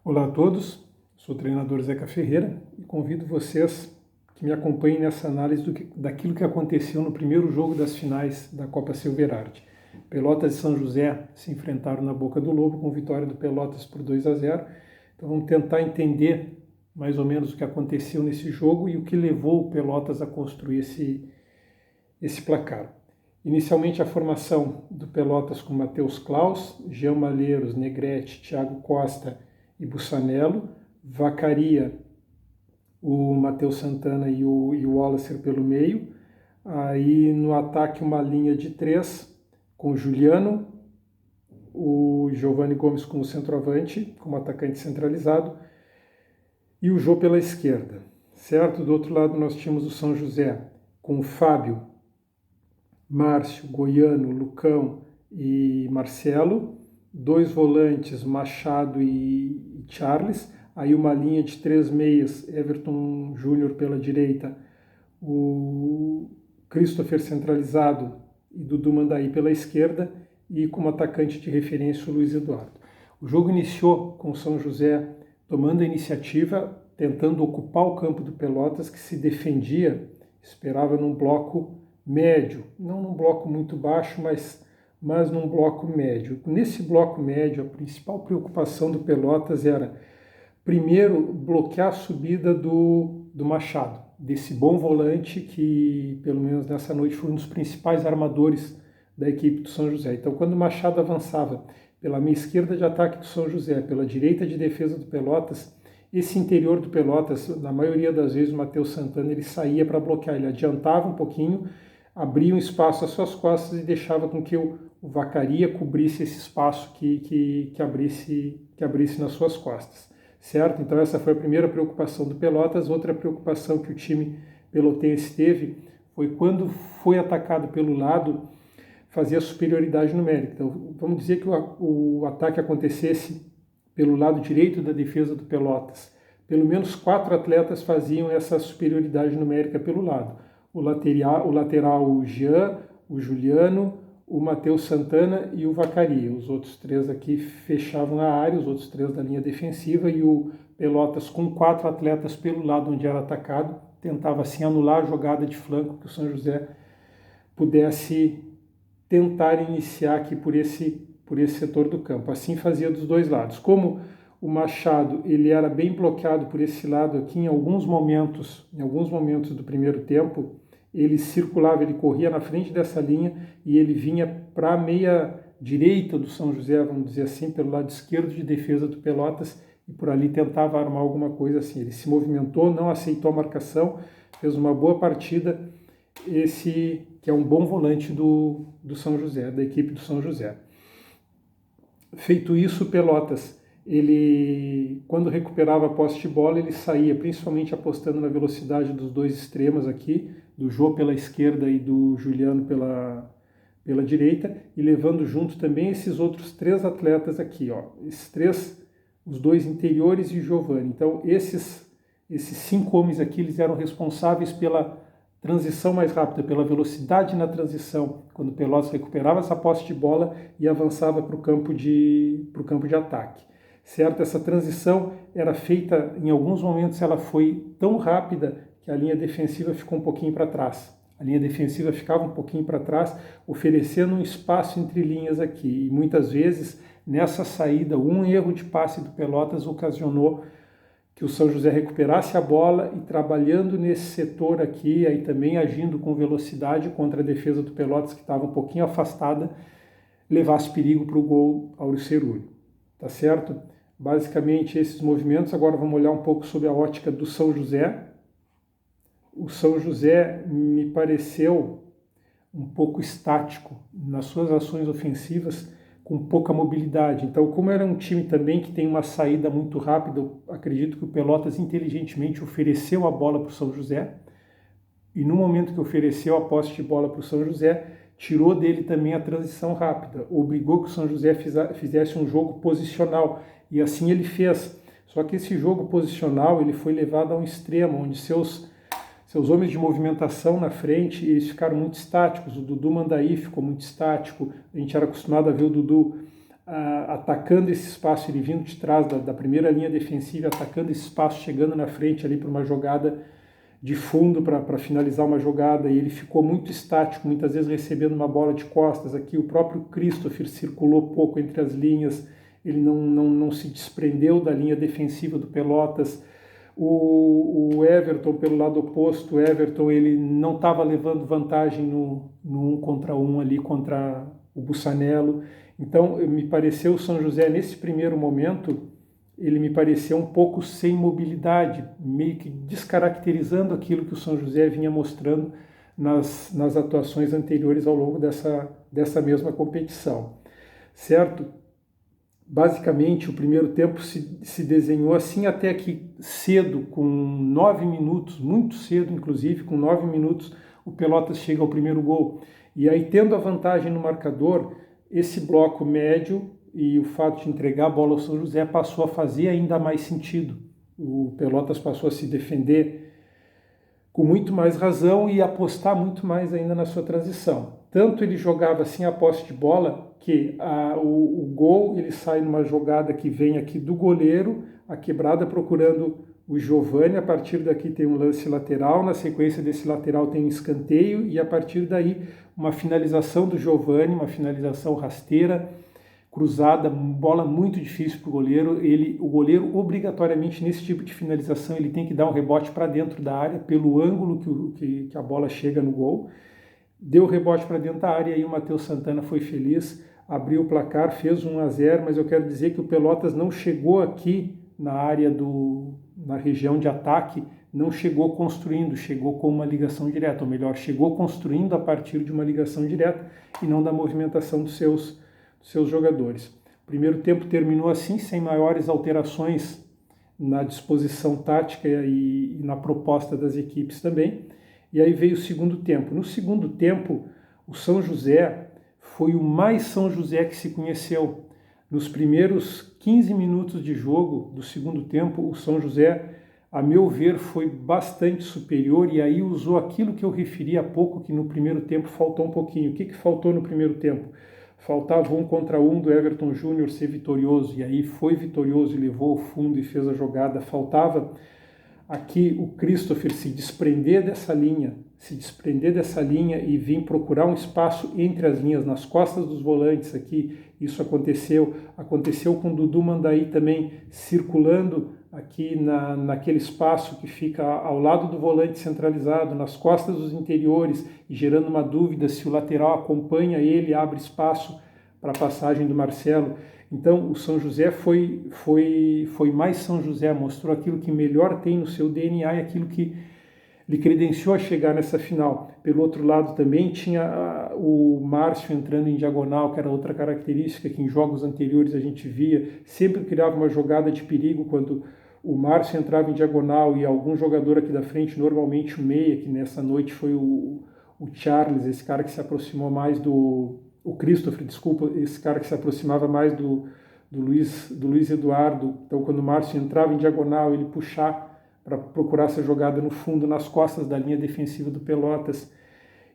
Olá a todos, sou o treinador Zeca Ferreira e convido vocês que me acompanhem nessa análise daquilo que aconteceu no primeiro jogo das finais da Copa Silverard. Pelotas e São José se enfrentaram na Boca do Lobo com vitória do Pelotas por 2-0. Então vamos tentar entender mais ou menos o que aconteceu nesse jogo e o que levou o Pelotas a construir esse placar. Inicialmente a formação do Pelotas com Matheus Klaus, Jean Malheiros, Negrete, Thiago Costa e Bussanello, Vacaria, o Matheus Santana e o Wallacer pelo meio. Aí no ataque uma linha de 3 com o Juliano, o Giovanni Gomes como centroavante, como atacante centralizado, e o Jô pela esquerda, certo? Do outro lado nós tínhamos o São José com o Fábio, Márcio, Goiano, Lucão e Marcelo, 2 volantes, Machado e Charles, aí uma linha de 3 meias, Everton Júnior pela direita, o Christopher centralizado e Dudu Mandaí pela esquerda, e como atacante de referência o Luiz Eduardo. O jogo iniciou com o São José tomando a iniciativa, tentando ocupar o campo do Pelotas, que se defendia, esperava num bloco médio, não num bloco muito baixo, mas num bloco médio. Nesse bloco médio, a principal preocupação do Pelotas era, primeiro, bloquear a subida do Machado, desse bom volante que, pelo menos nessa noite, foi um dos principais armadores da equipe do São José. Então, quando o Machado avançava pela meia esquerda de ataque do São José, pela direita de defesa do Pelotas, esse interior do Pelotas, na maioria das vezes, o Matheus Santana, ele saía para bloquear, ele adiantava um pouquinho, abria um espaço às suas costas e deixava com que o Vacaria cobrisse esse espaço que abrisse nas suas costas, certo? Então essa foi a primeira preocupação do Pelotas. Outra preocupação que o time pelotense teve foi quando foi atacado pelo lado, fazer a superioridade numérica. Então vamos dizer que o ataque acontecesse pelo lado direito da defesa do Pelotas. Pelo menos 4 atletas faziam essa superioridade numérica pelo lado. O lateral o Jean, o Juliano, o Matheus Santana e o Vacaria. Os outros 3 aqui fechavam a área, os outros 3 da linha defensiva, e o Pelotas, com 4 atletas pelo lado onde era atacado, tentava assim anular a jogada de flanco que o São José pudesse tentar iniciar aqui por esse setor do campo. Assim fazia dos dois lados. Como o Machado ele era bem bloqueado por esse lado aqui em alguns momentos do primeiro tempo, ele circulava, ele corria na frente dessa linha e ele vinha para a meia direita do São José, vamos dizer assim, pelo lado esquerdo de defesa do Pelotas, e por ali tentava armar alguma coisa assim. Ele se movimentou, não aceitou a marcação, fez uma boa partida, esse que é um bom volante do São José, da equipe do São José. Feito isso, o Pelotas, ele, quando recuperava a posse de bola, ele saía, principalmente apostando na velocidade dos 2 extremos aqui, do Jô pela esquerda e do Juliano pela direita, e levando junto também esses outros 3 atletas aqui, ó, esses 3, os 2 interiores e o Giovanni. Então, esses 5 homens aqui, eles eram responsáveis pela transição mais rápida, pela velocidade na transição, quando o Pelotas recuperava essa posse de bola e avançava para o campo de ataque. Certo? Essa transição era feita, em alguns momentos ela foi tão rápida que a linha defensiva ficou um pouquinho para trás. A linha defensiva ficava um pouquinho para trás, oferecendo um espaço entre linhas aqui. E muitas vezes, nessa saída, um erro de passe do Pelotas ocasionou que o São José recuperasse a bola e, trabalhando nesse setor aqui, aí também agindo com velocidade contra a defesa do Pelotas, que estava um pouquinho afastada, levasse perigo para o gol Auricerulho. Tá certo? Basicamente esses movimentos. Agora vamos olhar um pouco sobre a ótica do São José. O São José me pareceu um pouco estático nas suas ações ofensivas, com pouca mobilidade. Então, como era um time também que tem uma saída muito rápida, eu acredito que o Pelotas inteligentemente ofereceu a bola para o São José, e no momento que ofereceu a posse de bola para o São José, tirou dele também a transição rápida, obrigou que o São José fizesse um jogo posicional, e assim ele fez. Só que esse jogo posicional ele foi levado a um extremo, onde seus homens de movimentação na frente, eles ficaram muito estáticos. O Dudu Mandaí ficou muito estático. A gente era acostumado a ver o Dudu atacando esse espaço, ele vindo de trás da primeira linha defensiva, atacando esse espaço, chegando na frente ali para uma jogada de fundo para finalizar uma jogada, e ele ficou muito estático, muitas vezes recebendo uma bola de costas. Aqui o próprio Christopher circulou pouco entre as linhas, ele não se desprendeu da linha defensiva do Pelotas. O Everton, pelo lado oposto, o Everton ele não estava levando vantagem no 1 contra 1 ali contra o Bussanello. Então, me pareceu o São José, nesse primeiro momento, ele me pareceu um pouco sem mobilidade, meio que descaracterizando aquilo que o São José vinha mostrando nas atuações anteriores ao longo dessa mesma competição, certo? Basicamente, o primeiro tempo se desenhou assim até que cedo, com 9 minutos, muito cedo inclusive, com 9 minutos, o Pelotas chega ao primeiro gol. E aí, tendo a vantagem no marcador, esse bloco médio e o fato de entregar a bola ao São José passou a fazer ainda mais sentido. O Pelotas passou a se defender com muito mais razão e apostar muito mais ainda na sua transição. Tanto ele jogava assim a posse de bola que o gol ele sai numa jogada que vem aqui do goleiro, a quebrada procurando o Giovani, a partir daqui tem um lance lateral, na sequência desse lateral tem um escanteio e a partir daí uma finalização do Giovani, uma finalização rasteira, cruzada, bola muito difícil para o goleiro. O goleiro, obrigatoriamente, nesse tipo de finalização, ele tem que dar um rebote para dentro da área, pelo ângulo que a bola chega no gol. Deu o rebote para dentro da área e o Matheus Santana foi feliz, abriu o placar, fez 1-0, mas eu quero dizer que o Pelotas não chegou aqui na área na região de ataque, não chegou construindo, chegou com uma ligação direta, ou melhor, chegou construindo a partir de uma ligação direta e não da movimentação dos seus jogadores. O primeiro tempo terminou assim, sem maiores alterações na disposição tática e na proposta das equipes também. E aí veio o segundo tempo. No segundo tempo, o São José foi o mais São José que se conheceu. Nos primeiros 15 minutos de jogo do segundo tempo, o São José, a meu ver, foi bastante superior e aí usou aquilo que eu referi há pouco, que no primeiro tempo faltou um pouquinho. O que faltou no primeiro tempo? Faltava 1 contra 1 do Everton Júnior ser vitorioso, e aí foi vitorioso e levou ao fundo e fez a jogada. Faltava aqui o Christopher se desprender dessa linha e vir procurar um espaço entre as linhas, nas costas dos volantes aqui. Isso aconteceu com o Dudu Mandaí também, circulando aqui naquele espaço que fica ao lado do volante centralizado, nas costas dos interiores, e gerando uma dúvida se o lateral acompanha ele, abre espaço para a passagem do Marcelo. Então o São José foi mais São José, mostrou aquilo que melhor tem no seu DNA e aquilo que lhe credenciou a chegar nessa final. Pelo outro lado também tinha o Márcio entrando em diagonal, que era outra característica que em jogos anteriores a gente via, sempre criava uma jogada de perigo quando o Márcio entrava em diagonal e algum jogador aqui da frente, normalmente o meia, que nessa noite foi o Charles, esse cara que se aproximou mais o Christopher, desculpa, esse cara que se aproximava mais do Luiz Eduardo. Então quando o Márcio entrava em diagonal, ele puxar para procurar essa jogada no fundo, nas costas da linha defensiva do Pelotas.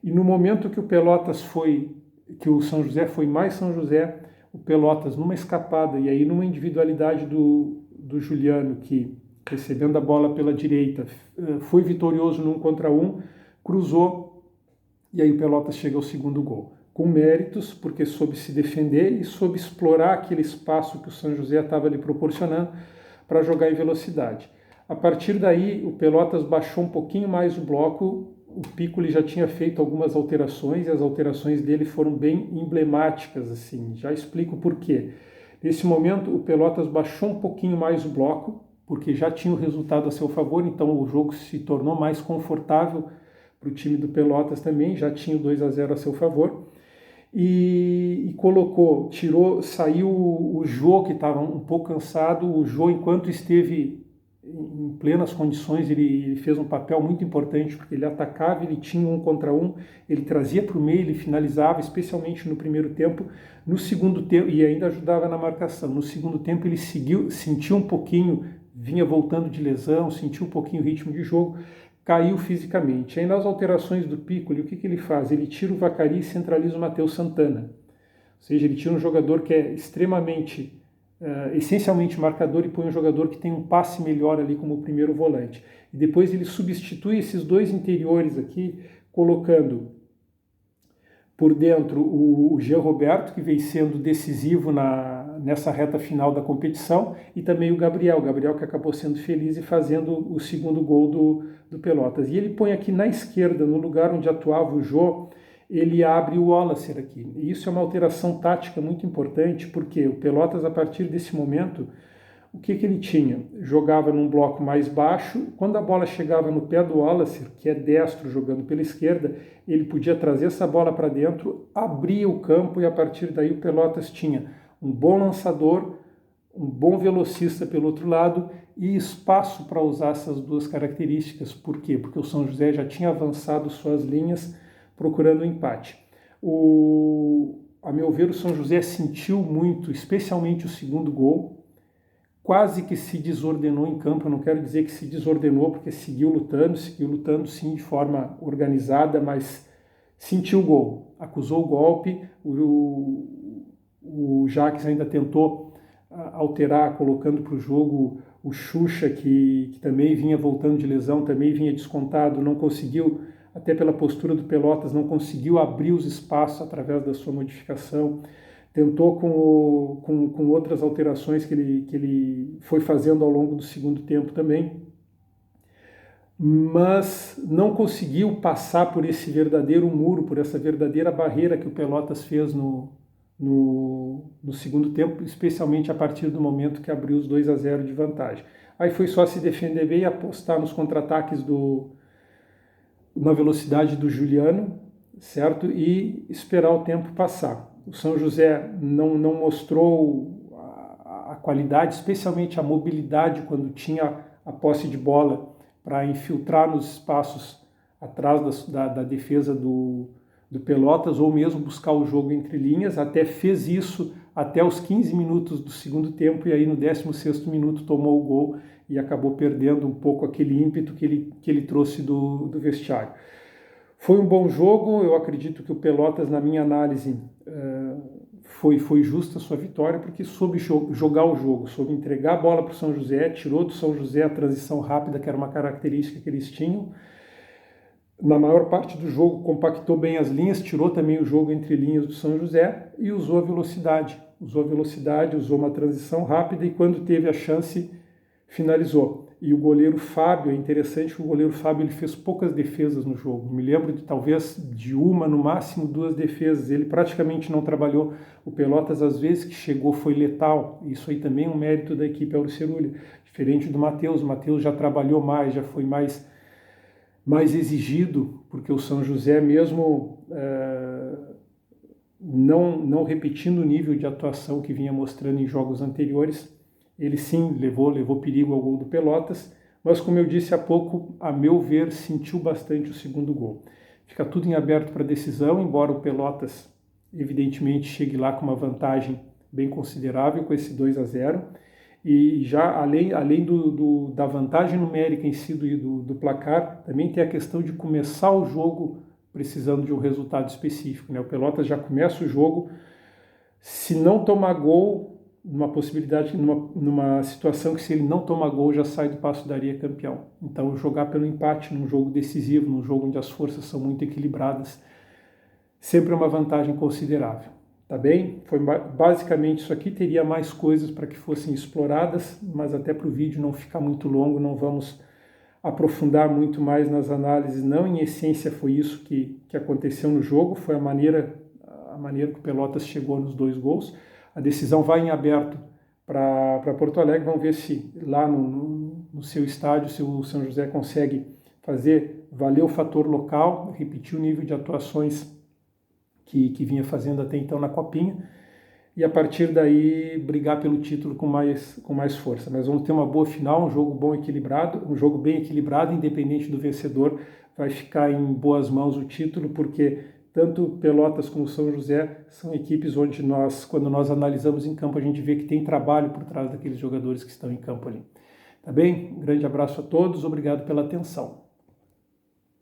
E no momento que o São José foi mais São José, o Pelotas numa escapada e aí numa individualidade do Juliano, que recebendo a bola pela direita, foi vitorioso no 1 contra 1, cruzou e aí o Pelotas chega ao segundo gol. Com méritos, porque soube se defender e soube explorar aquele espaço que o São José estava lhe proporcionando para jogar em velocidade. A partir daí, o Pelotas baixou um pouquinho mais o bloco, o Piccoli já tinha feito algumas alterações e as alterações dele foram bem emblemáticas, assim. Já explico por quê. Nesse momento, o Pelotas baixou um pouquinho mais o bloco, porque já tinha o resultado a seu favor, então o jogo se tornou mais confortável para o time do Pelotas também, já tinha o 2-0 a seu favor. E saiu o Jô, que estava um pouco cansado. O Jô, enquanto esteve em plenas condições, ele fez um papel muito importante, porque ele atacava, ele tinha 1 contra 1, ele trazia para o meio, ele finalizava, especialmente no primeiro tempo. No segundo tempo, e ainda ajudava na marcação. No segundo tempo ele sentiu um pouquinho, vinha voltando de lesão, sentiu um pouquinho o ritmo de jogo, caiu fisicamente. Aí nas alterações do Piccoli, o que ele faz? Ele tira o Vaccari e centraliza o Matheus Santana. Ou seja, ele tira um jogador que é extremamente, essencialmente marcador e põe um jogador que tem um passe melhor ali como primeiro volante. E depois ele substitui esses dois interiores aqui, colocando por dentro o Jean Roberto, que vem sendo decisivo nessa reta final da competição, e também o Gabriel que acabou sendo feliz e fazendo o segundo gol do Pelotas. E ele põe aqui na esquerda, no lugar onde atuava o Jô, ele abre o Wallacer aqui. E isso é uma alteração tática muito importante, porque o Pelotas, a partir desse momento, o que ele tinha? Jogava num bloco mais baixo, quando a bola chegava no pé do Wallacer, que é destro jogando pela esquerda, ele podia trazer essa bola para dentro, abria o campo e a partir daí o Pelotas tinha um bom lançador, um bom velocista pelo outro lado e espaço para usar essas duas características. Por quê? Porque o São José já tinha avançado suas linhas procurando o empate. A meu ver, o São José sentiu muito, especialmente o segundo gol, quase que se desordenou em campo. Eu não quero dizer que se desordenou, porque seguiu lutando sim de forma organizada, mas sentiu o gol, acusou o golpe, o Jacques ainda tentou alterar, colocando para o jogo o Xuxa, que também vinha voltando de lesão, também vinha descontado, não conseguiu, até pela postura do Pelotas, não conseguiu abrir os espaços através da sua modificação. Tentou com outras alterações que ele foi fazendo ao longo do segundo tempo também, mas não conseguiu passar por esse verdadeiro muro, por essa verdadeira barreira que o Pelotas fez no segundo tempo, especialmente a partir do momento que abriu os 2-0 de vantagem. Aí foi só se defender bem e apostar nos contra-ataques na velocidade do Juliano, certo? E esperar o tempo passar. O São José não mostrou a qualidade, especialmente a mobilidade quando tinha a posse de bola para infiltrar nos espaços atrás da defesa do Pelotas, ou mesmo buscar o jogo entre linhas. Até fez isso até os 15 minutos do segundo tempo, e aí no 16º minuto tomou o gol e acabou perdendo um pouco aquele ímpeto que ele trouxe do vestiário. Foi um bom jogo, eu acredito que o Pelotas, na minha análise, foi justa a sua vitória, porque soube jogar o jogo, soube entregar a bola para o São José, tirou do São José a transição rápida, que era uma característica que eles tinham. Na maior parte do jogo compactou bem as linhas, tirou também o jogo entre linhas do São José e usou a velocidade. Usou uma transição rápida e quando teve a chance, finalizou. E o goleiro Fábio, é interessante que o goleiro Fábio ele fez poucas defesas no jogo. Me lembro de talvez de uma, no máximo 2 defesas. Ele praticamente não trabalhou. O Pelotas, às vezes que chegou, foi letal. Isso aí também é um mérito da equipe Auricerulha. Diferente do Matheus. O Matheus já trabalhou mais, já foi mais exigido, porque o São José mesmo não repetindo o nível de atuação que vinha mostrando em jogos anteriores, ele sim levou perigo ao gol do Pelotas, mas como eu disse há pouco, a meu ver, sentiu bastante o segundo gol. Fica tudo em aberto para decisão, embora o Pelotas evidentemente chegue lá com uma vantagem bem considerável com esse 2-0, e já além da vantagem numérica em si do placar, também tem a questão de começar o jogo precisando de um resultado específico, né? O Pelotas já começa o jogo, se não tomar gol, numa situação que se ele não toma gol já sai do Paço da Areia campeão. Então jogar pelo empate num jogo decisivo, num jogo onde as forças são muito equilibradas, sempre é uma vantagem considerável. Tá bem? Foi basicamente isso aqui, teria mais coisas para que fossem exploradas, mas até para o vídeo não ficar muito longo, não vamos aprofundar muito mais nas análises, não. Em essência foi isso que aconteceu no jogo, foi a maneira que o Pelotas chegou nos 2 gols. A decisão vai em aberto para Porto Alegre, vamos ver se lá no seu estádio, se o São José consegue fazer valer o fator local, repetir o nível de atuações que vinha fazendo até então na Copinha, e a partir daí brigar pelo título com mais força. Mas vamos ter uma boa final, um jogo bem equilibrado, independente do vencedor, vai ficar em boas mãos o título, porque tanto Pelotas como São José são equipes onde quando nós analisamos em campo, a gente vê que tem trabalho por trás daqueles jogadores que estão em campo ali. Tá bem? Um grande abraço a todos, obrigado pela atenção.